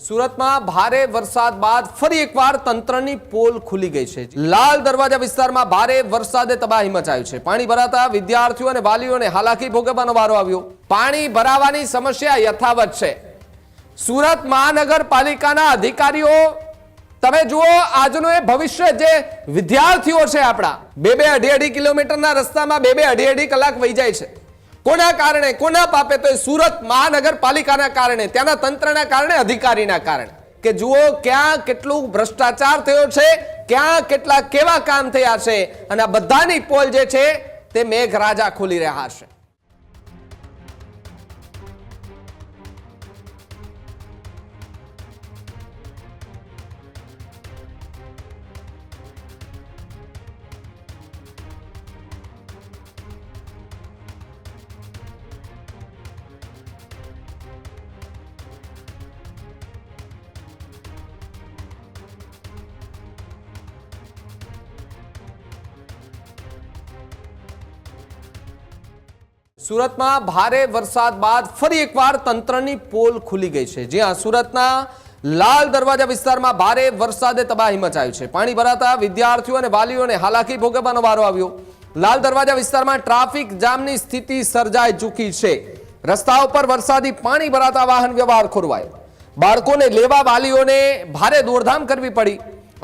સુરતમાં ભારે વરસાદ બાદ ફરી એકવાર તંત્રની પોલ ખુલી ગઈ છે। લાલ દરવાજા વિસ્તારમાં ભારે વરસાદે તબાહી મચાવી છે। પાણી ભરાતા વિદ્યાર્થીઓ અને વાલીઓને હાલાકી ભોગવવાનો વારો આવ્યો। પાણી ભરાવાની સમસ્યા યથાવત છે। સુરત મહાનગરપાલિકાના અધિકારીઓ તમે જુઓ આજનો એ ભવિષ્ય જે વિદ્યાર્થીઓ છે આપણા બે અઢી કિલોમીટરના રસ્તામાં બે અઢી કલાક વહી જાય છે। કોના કારણે કોના પાપે? તો સુરત મહાનગરપાલિકાના કારણે, ત્યાંના તંત્રના કારણે, અધિકારીના કારણે કે જુઓ ક્યાં કેટલું ભ્રષ્ટાચાર થયો છે, ક્યાં કેટલા કેવા કામ થયા છે અને આ બધાની પોલ જે છે તે મેઘરાજા ખોલી રહ્યા છે। સુરતમાં ભારે વરસાદ બાદ ફરી એકવાર તંત્રની પોલ ખુલી ગઈ છે। જ્યાં સુરતના લાલ દરવાજા વિસ્તારમાં ભારે વરસાદે તબાહી મચાવી છે। પાણી ભરાતા વિદ્યાર્થીઓ અને વાલીઓને હાલાકી ભોગવવાનો વારો આવ્યો। લાલ દરવાજા વિસ્તારમાં ટ્રાફિક જામની સ્થિતિ સર્જાઈ ચૂકી છે। રસ્તાઓ પર વરસાદી પાણી ભરાતા વાહન વ્યવહાર ખોરવાયો। બાળકોને લેવા વાલીઓને ભારે દોડધામ કરવી પડી।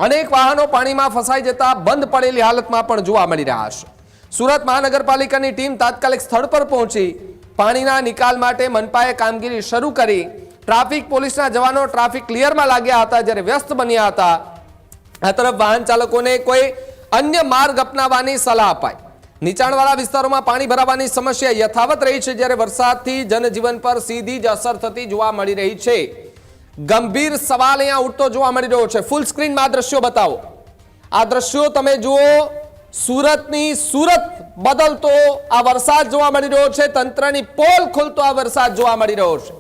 અનેક વાહનો પાણીમાં ફસાઈ જતા બંધ પડેલી હાલતમાં પણ જોવા મળી રહ્યા છે। સુરત મહાનગરપાલિકાની ટીમ તાત્કાલિક સ્થળ પર પહોંચી પાણીના નિકાલ માટે મનપાએ કામગીરી શરૂ કરી। ટ્રાફિક પોલીસના જવાનો ટ્રાફિક ક્લિયરમાં લાગ્યા હતા જ્યારે વ્યસ્ત બન્યા હતા। આ તરફ વાહન ચાલકોને કોઈ અન્ય માર્ગ અપનાવવાની સલાહ અપાઈ। નીચાણવાળા વિસ્તારોમાં પાણી ભરાવાની સમસ્યા યથાવત રહી છે જ્યારે વરસાદથી જનજીવન પર સીધી જ અસર થતી જોવા મળી રહી છે। ગંભીર સવાલ અહીંયા ઉઠતો જોવા મળી રહ્યો છે। ફૂલ સ્ક્રીનમાં આ દ્રશ્યો બતાવો। આ દ્રશ્યો તમે જુઓ। સુરતની સુરત બદલતો આ વરસાદ જોવા મળી રહ્યો છે। તંત્રની પોલ ખોલતો આ વરસાદ જોવા મળી રહ્યો છે।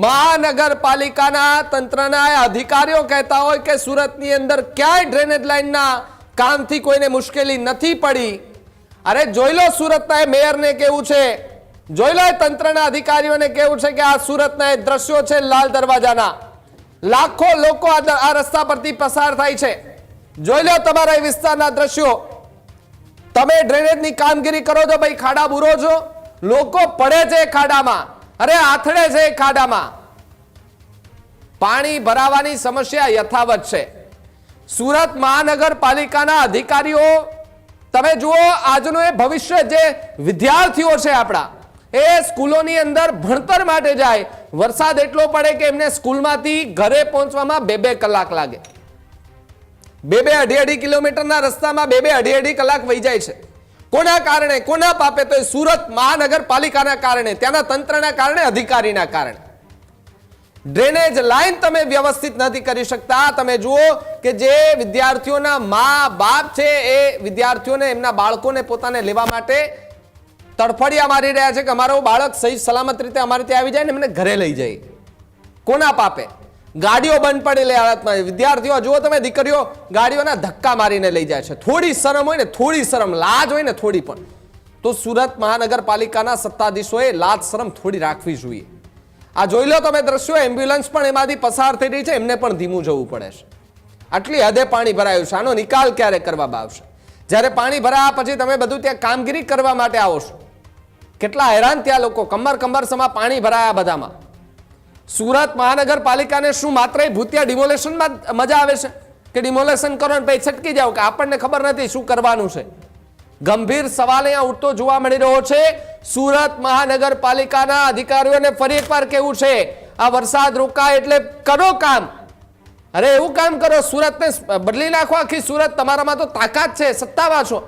મહાનગરપાલિકાના તંત્રના અધિકારીઓ કહેતા હોય કે સુરતની અંદર ક્યાંય ડ્રેનેજ લાઇનના કામથી કોઈને મુશ્કેલી નથી પડી। અરે જોઈ લો સુરતના મેયરને કેવું છે, જોઈ લો તંત્રના અધિકારીઓને કેવું છે કે આ સુરતના એ દ્રશ્યો છે લાલ દરવાજાના। લાખો લોકો આ રસ્તા પરથી પસાર થાય છે। જોઈ લો તમારા વિસ્તારના દ્રશ્યો। તમે ડ્રેનેજની કામગીરી કરો છો ભાઈ, ખાડા બુરો છો, લોકો પડે છે ખાડામાં, અરે આથડે છે ખાડામાં। પાણી ભરાવાની સમસ્યા યથાવત છે। સુરત મહાનગરપાલિકાના અધિકારીઓ તમે જુઓ આજનો એ ભવિષ્ય જે વિદ્યાર્થીઓ છે આપણા એ સ્કૂલોની અંદર ભણતર માટે જાય। વરસાદ એટલો પડે કે એમને સ્કૂલમાંથી ઘરે પહોંચવામાં બે કલાક લાગે। બે અઢી કિલોમીટરના રસ્તામાં બે અઢી કલાક વહી જાય છે। કોના કારણે કોના પાપે? તો સુરત મહાનગરપાલિકાના કારણે, ત્યાંના તંત્રના કારણે, અધિકારીના કારણે। ડ્રેનેજ લાઈન તમે વ્યવસ્થિત નથી કરી શકતા। તમે જુઓ કે જે વિદ્યાર્થીઓના મા બાપ છે એ વિદ્યાર્થીઓને એમના બાળકોને પોતાને લેવા માટે તડફડિયા મારી રહ્યા છે કે અમારો બાળક સહી સલામત રીતે અમારે ત્યાં આવી જાય ને એમને ઘરે લઈ જાય। કોના પાપે? ગાડીઓ બંધ પડેલી હાલતમાં વિદ્યાર્થીઓ જુઓ તમે, દીકરીઓ ગાડીઓના ધક્કા મારીને લઈ જાય છે। થોડી શરમ હોય ને, થોડી શરમ, લાજ હોય ને થોડી પણ, તો સુરત મહાનગરપાલિકાના સત્તાધીશોએ લાજ શરમ થોડી રાખવી જોઈએ। આ જોઈ લો તમે દ્રશ્યો, એમ્બ્યુલન્સ પણ એમાંથી પસાર થઈ રહી છે, એમને પણ ધીમું જવું પડે છે। આટલી હદે પાણી ભરાયું છે। આનો નિકાલ ક્યારે કરવામાં આવશે? જ્યારે પાણી ભરાયા પછી તમે બધું ત્યાં કામગીરી કરવા માટે આવો છો, કેટલા હેરાન ત્યાં લોકો, કમર સમા પાણી ભરાયા બધામાં। સુરત મહાનગરપાલિકાને શું માત્ર ભૂતિયા ડિમોલેશનમાં મજા આવે છે કે ડિમોલેશન કરો ને પછી છટકી જાવ કે આપણને ખબર નથી શું કરવાનું છે? ગંભીર સવાલ અહીંયા ઉઠતો જોવા મળી રહ્યો છે। સુરત મહાનગરપાલિકાના અધિકારીઓને ફરી એકવાર કેવું છે, આ વરસાદ રોકાય એટલે કરો કામ। અરે એવું કામ કરો, સુરતને બદલી નાખો આખી સુરત। તમારામાં તો તાકાત છે, સત્તામાં છો।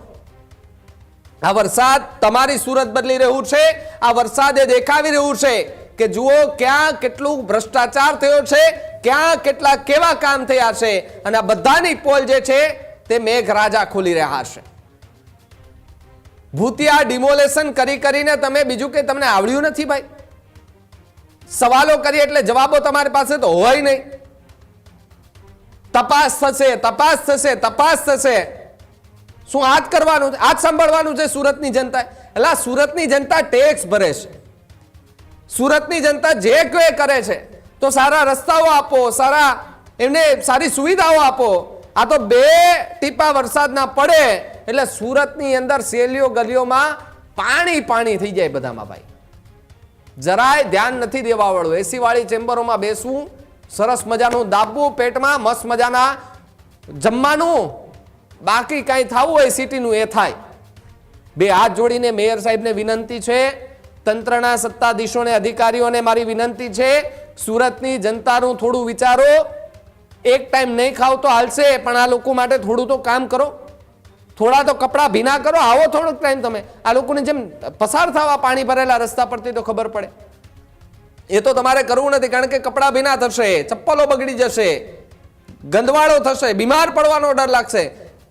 આ વરસાદ તમારી સુરત બદલી રહ્યું છે। આ વરસાદ એ દેખાવી રહ્યું છે કે જુઓ ક્યાં કેટલું ભ્રષ્ટાચાર થયો છે, ક્યાં કેટલા કેવા કામ થયા છે અને આ બધાની પોલ જે છે તે મેઘરાજા ખોલી રહ્યા છે। ભૂતિયા ડિમોલેશન કરીને તમે બીજું કે તમને આવડ્યું નથી ભાઈ? સવાલો કરીએ એટલે જવાબો તમારી પાસે તો હોય નહીં। તપાસ થશે। શું આજ કરવાનું છે? આજ સંભાળવાનું છે સુરતની જનતા? એટલે સુરતની જનતા ટેક્સ ભરે છે, સુરતની જનતા જે કોઈ કરે છે। તો સારા રસ્તાઓ આપો, એમને સારી સુવિધાઓ આપો. આ તો 2 ટીપા વરસાદના પડે એટલે સુરતની અંદર શેરીઓ ગલીઓમાં પાણી થઈ જાય બધામાં ભાઈ. જરાય ધ્યાન નથી દેવા વાળું. એસી વાળી ચેમ્બરોમાં બેસવું, સરસ મજાનું દાબવું પેટમાં, મસ્ત મજાના જમવાનું, બાકી કઈ થવું હોય સિટીનું એ થાય. 2 હાથ જોડીને મેયર સાહેબને વિનંતી છે, તંત્રના સત્તાધીશોને, અધિકારીઓને મારી વિનંતી છે, સુરતની જનતાનું થોડું વિચારો. એક ટાઈમ નહીં ખાવ તો હાલશે, પણ આ લોકો માટે થોડું તો કામ કરો. થોડા તો કપડા ભીના કરો. આવો થોડોક ટાઈમ તમે આ લોકોને જેમ પસાર થવા પાણી ભરેલા રસ્તા પરથી તો ખબર પડે. એ તો તમારે કરવું નથી, કારણ કે કપડા ભીના થશે, ચપ્પલો બગડી જશે, ગંદવાળો થશે, બીમાર પડવાનો ડર લાગશે.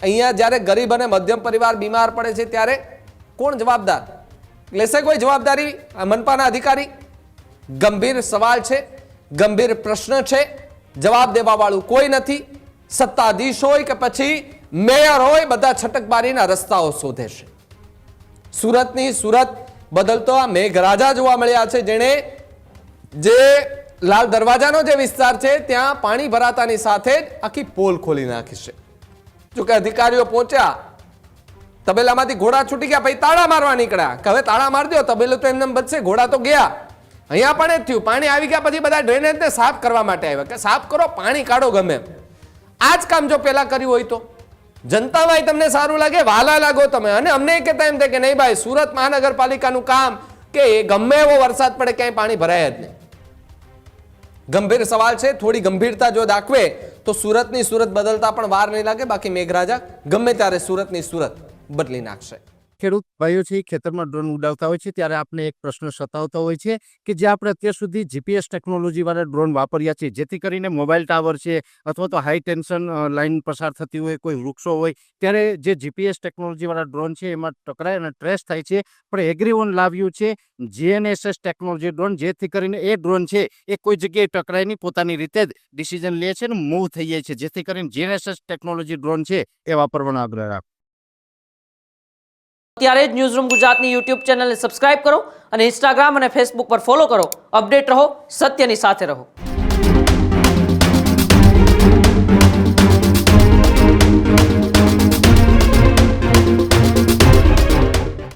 અહીંયા જ્યારે ગરીબ અને મધ્યમ પરિવાર બીમાર પડે છે ત્યારે કોણ જવાબદાર લેશે? કોઈ જવાબદારી મનપાના અધિકારી? ગંભીર સવાલ છે, ગંભીર પ્રશ્ન છે. જવાબ દેવા વાળું કોઈ નથી. સત્તાધીશ હોય કે પછી મેયર હોય, બધા છટકબારીના રસ્તાઓ શોધે છે. સુરતની સુરત બદલતો આ મેઘરાજા જોવા મળ્યા છે, જેણે જે લાલ દરવાજાનો જે વિસ્તાર છે ત્યાં પાણી ભરાતાની સાથે જ આખી પોલ ખોલી નાખી છે. જોકે અધિકારીઓ પહોંચ્યા, તબેલામાંથી ઘોડા છૂટી ગયા, પછી તાળા મારવા નીકળ્યા કે હવે તાળા મારી દો, તબેલો તો એમને બચશે, ઘોડા તો ગયા. અહીંયા પણ એ થયું. પાણી આવી ગયા પછી બધા ડ્રેનેજને સાફ કરવા માટે આવ્યા કે સાફ કરો, પાણી કાઢો ગમે. આ જ કામ જો પહેલા કર્યું હોય તો જનતામાં તમને સારું લાગે, વાલા લાગો તમે. અને અમને કહેતા એમ થાય કે નહીં ભાઈ, સુરત મહાનગરપાલિકાનું કામ કે ગમે એવો વરસાદ પડે ક્યાંય પાણી ભરાય જ નહીં. ગંભીર સવાલ છે. થોડી ગંભીરતા જો દાખવે તો સુરતની સુરત બદલતા પણ વાર નહીં લાગે. બાકી મેઘરાજા ગમે ત્યારે સુરતની સુરત બદલી નાખશે. ખેડૂત ભાઈઓ છે ખેતરમાં ડ્રોન ઉડાવતા હોય છે ત્યારે આપણે એક પ્રશ્ન સતાવતો હોય છે કે જે આપણે અત્યાર સુધી જીપીએસ ટેકનોલોજી વાળા ડ્રોન વાપર્યા છે, જેથી કરીને મોબાઈલ ટાવર છે અથવા તો હાઈ ટેન્શન લાઈન પસાર થતી હોય, કોઈ વૃક્ષો હોય, ત્યારે જે જીપીએસ ટેકનોલોજી વાળા ડ્રોન છે એમાં ટકરાય અને ટ્રેસ થાય છે. પણ એગ્રીવન લાવ્યું છે GNSS ટેકનોલોજી ડ્રોન, જેથી કરીને એ ડ્રોન છે એ કોઈ જગ્યાએ ટકરાય નહીં, પોતાની રીતે જ ડિસિઝન લે છે અને મૂવ થઈ જાય છે. જેથી કરીને GNSS ટેકનોલોજી ડ્રોન છે એ વાપરવાનો આગ્રહ રાખો. અત્યારે જ ન્યૂઝરૂમ ગુજરાતની યુટ્યુબ ચેનલને સબસ્ક્રાઇબ કરો અને ઇન્સ્ટાગ્રામ અને ફેસબુક પર ફોલો કરો. અપડેટ રહો, સત્યની સાથે રહો.